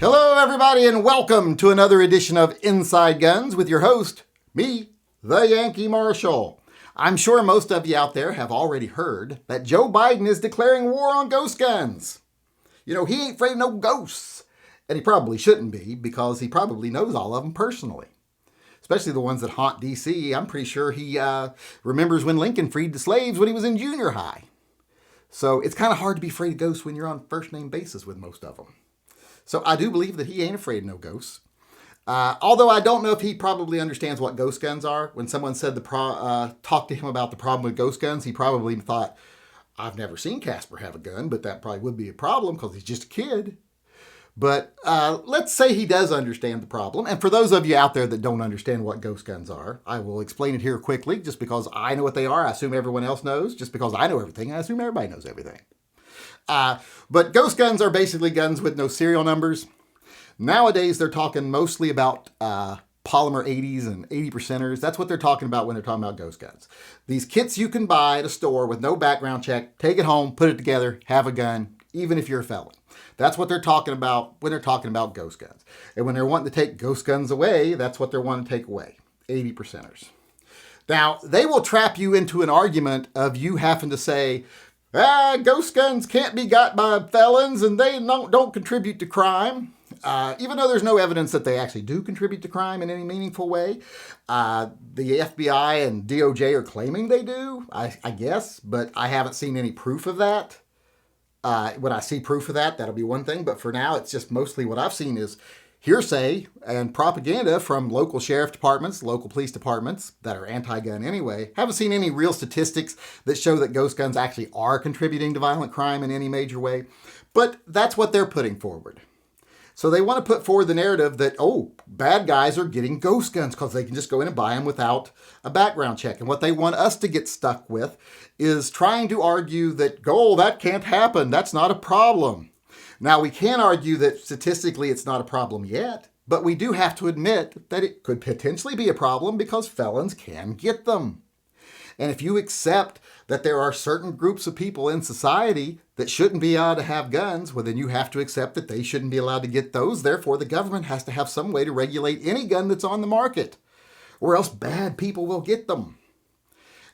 Hello, everybody, and welcome to another edition of Inside Guns with your host, me, the Yankee Marshal. I'm sure most of you out there have already heard that Joe Biden is declaring war on ghost guns. You know, he ain't afraid of no ghosts. And he probably shouldn't be, because he probably knows all of them personally. Especially the ones that haunt D.C. I'm pretty sure he remembers when Lincoln freed the slaves when he was in junior high. So it's kind of hard to be afraid of ghosts when you're on first name basis with most of them. So I do believe that he ain't afraid of no ghosts. Although I don't know if he probably understands what ghost guns are. When someone said talked to him about the problem with ghost guns, he probably thought, I've never seen Casper have a gun, but that probably would be a problem because he's just a kid. But let's say he does understand the problem. And for those of you out there that don't understand what ghost guns are, I will explain it here quickly. Just because I know what they are, I assume everyone else knows. Just because I know everything, I assume everybody knows everything. But ghost guns are basically guns with no serial numbers. Nowadays, they're talking mostly about polymer 80s and 80%ers. That's what they're talking about when they're talking about ghost guns. These kits you can buy at a store with no background check, take it home, put it together, have a gun, even if you're a felon. That's what they're talking about when they're talking about ghost guns. And when they're wanting to take ghost guns away, that's what they're wanting to take away, 80%ers. Now, they will trap you into an argument of you having to say, ghost guns can't be got by felons and they don't contribute to crime. Even though there's no evidence that they actually do contribute to crime in any meaningful way. The FBI and DOJ are claiming they do, I guess, but I haven't seen any proof of that. When I see proof of that, that'll be one thing. But for now, it's just mostly what I've seen is hearsay and propaganda from local sheriff departments, local police departments that are anti-gun anyway. Haven't seen any real statistics that show that ghost guns actually are contributing to violent crime in any major way. But that's what they're putting forward. So they want to put forward the narrative that, bad guys are getting ghost guns because they can just go in and buy them without a background check. And what they want us to get stuck with is trying to argue that, that can't happen. That's not a problem. Now, we can argue that statistically it's not a problem yet, but we do have to admit that it could potentially be a problem because felons can get them. And if you accept that there are certain groups of people in society that shouldn't be allowed to have guns, well, then you have to accept that they shouldn't be allowed to get those. Therefore, the government has to have some way to regulate any gun that's on the market, or else bad people will get them.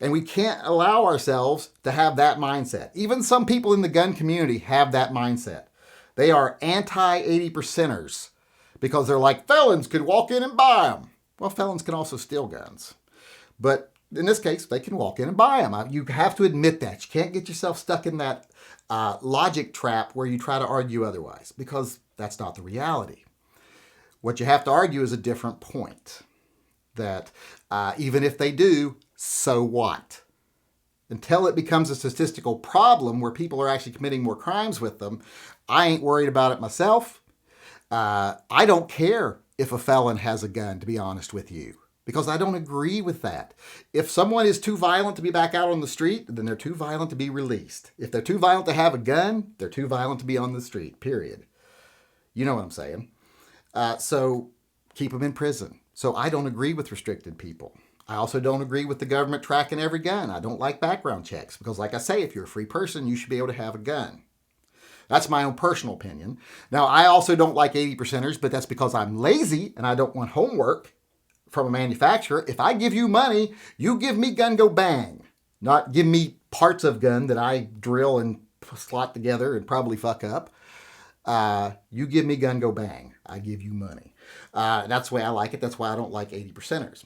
And we can't allow ourselves to have that mindset. Even some people in the gun community have that mindset. They are anti-80%ers because they're like, felons could walk in and buy them. Well, felons can also steal guns. But in this case, they can walk in and buy them. You have to admit that. You can't get yourself stuck in that logic trap where you try to argue otherwise, because that's not the reality. What you have to argue is a different point. That even if they do, so what? Until it becomes a statistical problem where people are actually committing more crimes with them, I ain't worried about it myself. I don't care if a felon has a gun, to be honest with you, because I don't agree with that. If someone is too violent to be back out on the street, then they're too violent to be released. If they're too violent to have a gun, they're too violent to be on the street, period. You know what I'm saying? So keep them in prison. So I don't agree with restricted people. I also don't agree with the government tracking every gun. I don't like background checks because, like I say, if you're a free person, you should be able to have a gun. That's my own personal opinion. Now, I also don't like 80%ers, but that's because I'm lazy and I don't want homework from a manufacturer. If I give you money, you give me gun, go bang. Not give me parts of gun that I drill and slot together and probably fuck up. You give me gun, go bang. I give you money. That's the way I like it. That's why I don't like 80%ers.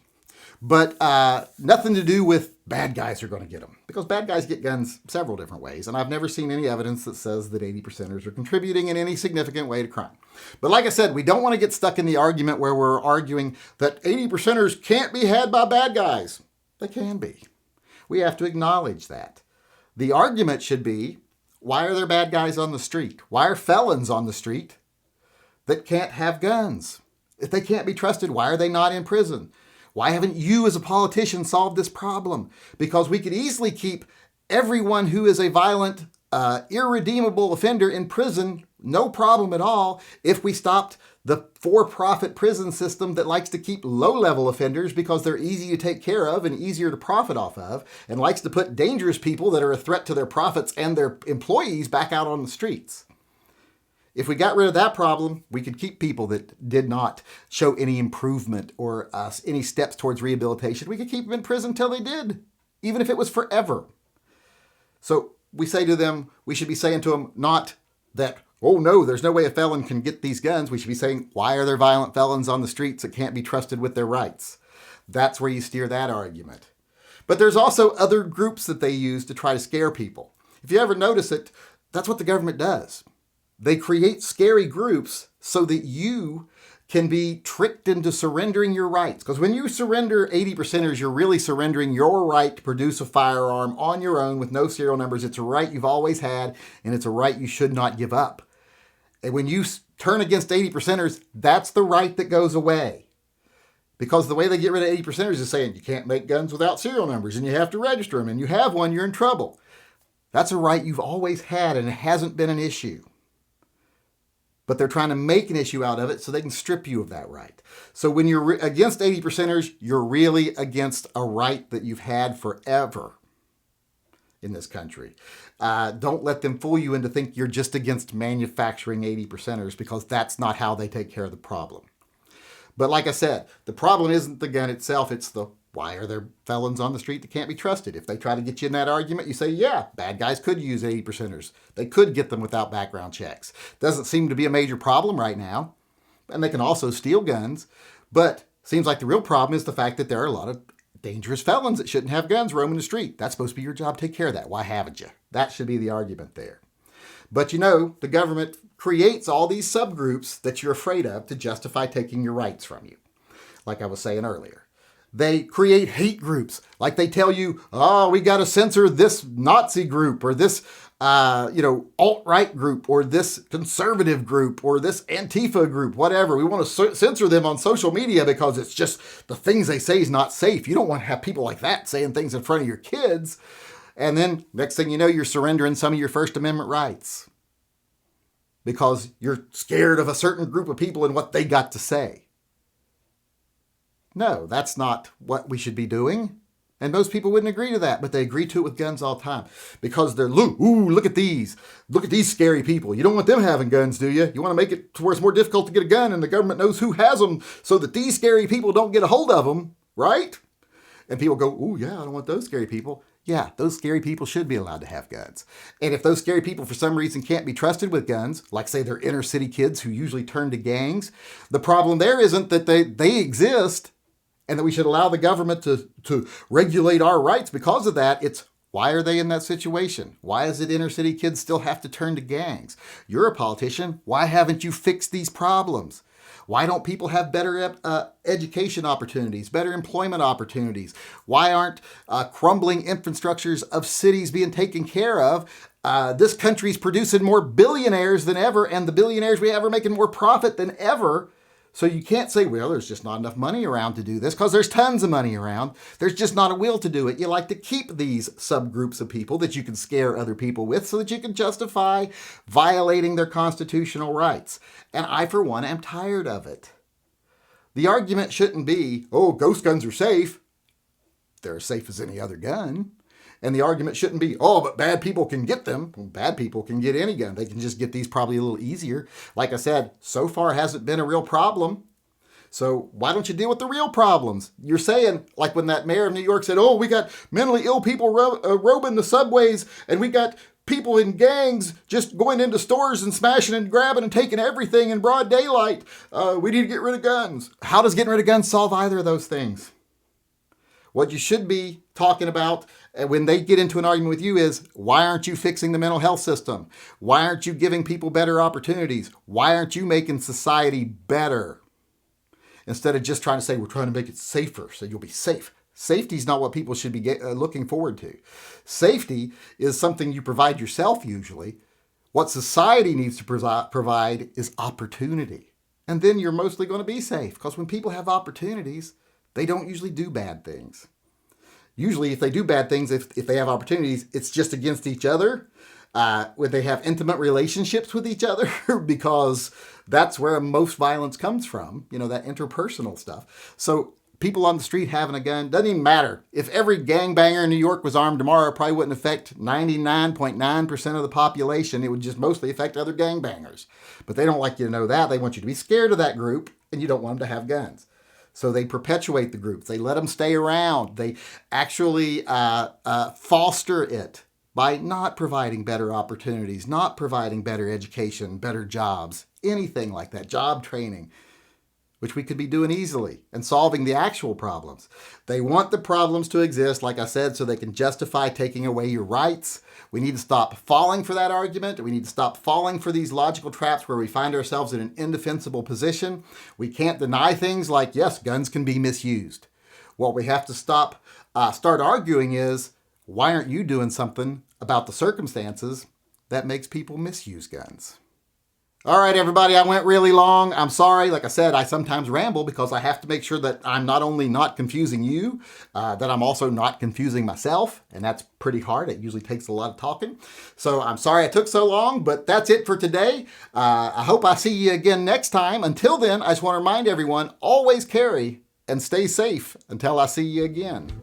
But nothing to do with bad guys are going to get them. Because bad guys get guns several different ways. And I've never seen any evidence that says that 80%ers are contributing in any significant way to crime. But like I said, we don't want to get stuck in the argument where we're arguing that 80%ers can't be had by bad guys. They can be. We have to acknowledge that. The argument should be, why are there bad guys on the street? Why are felons on the street that can't have guns? If they can't be trusted, why are they not in prison? Why haven't you as a politician solved this problem? Because we could easily keep everyone who is a violent, irredeemable offender in prison, no problem at all, if we stopped the for-profit prison system that likes to keep low-level offenders because they're easy to take care of and easier to profit off of, and likes to put dangerous people that are a threat to their profits and their employees back out on the streets. If we got rid of that problem, we could keep people that did not show any improvement or any steps towards rehabilitation. We could keep them in prison till they did, even if it was forever. So we say to them, we should be saying to them, not that, oh no, there's no way a felon can get these guns. We should be saying, why are there violent felons on the streets that can't be trusted with their rights? That's where you steer that argument. But there's also other groups that they use to try to scare people. If you ever notice it, that's what the government does. They create scary groups so that you can be tricked into surrendering your rights. Because when you surrender 80%ers, you're really surrendering your right to produce a firearm on your own with no serial numbers. It's a right you've always had, and it's a right you should not give up. And when you turn against 80%ers, that's the right that goes away. Because the way they get rid of 80%ers is saying you can't make guns without serial numbers, and you have to register them, and you have one, you're in trouble. That's a right you've always had, and it hasn't been an issue. But they're trying to make an issue out of it so they can strip you of that right. So when you're against 80%ers, you're really against a right that you've had forever in this country. Don't let them fool you into think you're just against manufacturing 80%ers, because that's not how they take care of the problem. But like I said, the problem isn't the gun itself, it's the why are there felons on the street that can't be trusted? If they try to get you in that argument, you say, yeah, bad guys could use 80%ers. They could get them without background checks. Doesn't seem to be a major problem right now. And they can also steal guns. But seems like the real problem is the fact that there are a lot of dangerous felons that shouldn't have guns roaming the street. That's supposed to be your job. Take care of that. Why haven't you? That should be the argument there. But you know, the government creates all these subgroups that you're afraid of to justify taking your rights from you. Like I was saying earlier. They create hate groups. Like they tell you, oh, we got to censor this Nazi group or this, alt-right group or this conservative group or this Antifa group, whatever. We want to censor them on social media because it's just the things they say is not safe. You don't want to have people like that saying things in front of your kids. And then next thing you know, you're surrendering some of your First Amendment rights because you're scared of a certain group of people and what they got to say. No, that's not what we should be doing. And most people wouldn't agree to that, but they agree to it with guns all the time because they're, look at these. Look at these scary people. You don't want them having guns, do you? You want to make it to where it's more difficult to get a gun and the government knows who has them so that these scary people don't get a hold of them, right? And people go, oh yeah, I don't want those scary people. Yeah, those scary people should be allowed to have guns. And if those scary people for some reason can't be trusted with guns, like say they're inner city kids who usually turn to gangs, the problem there isn't that they exist and that we should allow the government to regulate our rights because of that. It's why are they in that situation? Why is it inner city kids still have to turn to gangs? You're a politician. Why haven't you fixed these problems? Why don't people have better education opportunities, better employment opportunities? Why aren't crumbling infrastructures of cities being taken care of? This country's producing more billionaires than ever, and the billionaires we have are making more profit than ever. So you can't say, well, there's just not enough money around to do this, because there's tons of money around. There's just not a will to do it. You like to keep these subgroups of people that you can scare other people with so that you can justify violating their constitutional rights. And I, for one, am tired of it. The argument shouldn't be, oh, ghost guns are safe. They're as safe as any other gun. And the argument shouldn't be, oh, but bad people can get them. Well, bad people can get any gun. They can just get these probably a little easier. Like I said, so far hasn't been a real problem. So why don't you deal with the real problems? You're saying, like when that mayor of New York said, oh, we got mentally ill people roaming the subways, and we got people in gangs just going into stores and smashing and grabbing and taking everything in broad daylight. We need to get rid of guns. How does getting rid of guns solve either of those things? What you should be talking about when they get into an argument with you is, why aren't you fixing the mental health system? Why aren't you giving people better opportunities? Why aren't you making society better? Instead of just trying to say, we're trying to make it safer so you'll be safe. Safety is not what people should be looking forward to. Safety is something you provide yourself usually. What society needs to provide is opportunity. And then you're mostly going to be safe, because when people have opportunities, they don't usually do bad things. Usually if they do bad things, if they have opportunities, it's just against each other. When they have intimate relationships with each other, because that's where most violence comes from, that interpersonal stuff. So people on the street having a gun. Doesn't even matter. If every gangbanger in New York was armed tomorrow, it probably wouldn't affect 99.9% of the population. It would just mostly affect other gangbangers. But they don't like you to know that. They want you to be scared of that group, and you don't want them to have guns. So they perpetuate the groups. They let them stay around. They actually foster it by not providing better opportunities, not providing better education, better jobs, anything like that, job training, which we could be doing easily and solving the actual problems. They want the problems to exist, like I said, so they can justify taking away your rights. We need to stop falling for that argument. We need to stop falling for these logical traps where we find ourselves in an indefensible position. We can't deny things like, yes, guns can be misused. What we have to start arguing is, why aren't you doing something about the circumstances that makes people misuse guns? All right, everybody, I went really long. I'm sorry. Like I said, I sometimes ramble because I have to make sure that I'm not only not confusing you, that I'm also not confusing myself. And that's pretty hard. It usually takes a lot of talking. So I'm sorry I took so long, but that's it for today. I hope I see you again next time. Until then, I just want to remind everyone, always carry and stay safe until I see you again.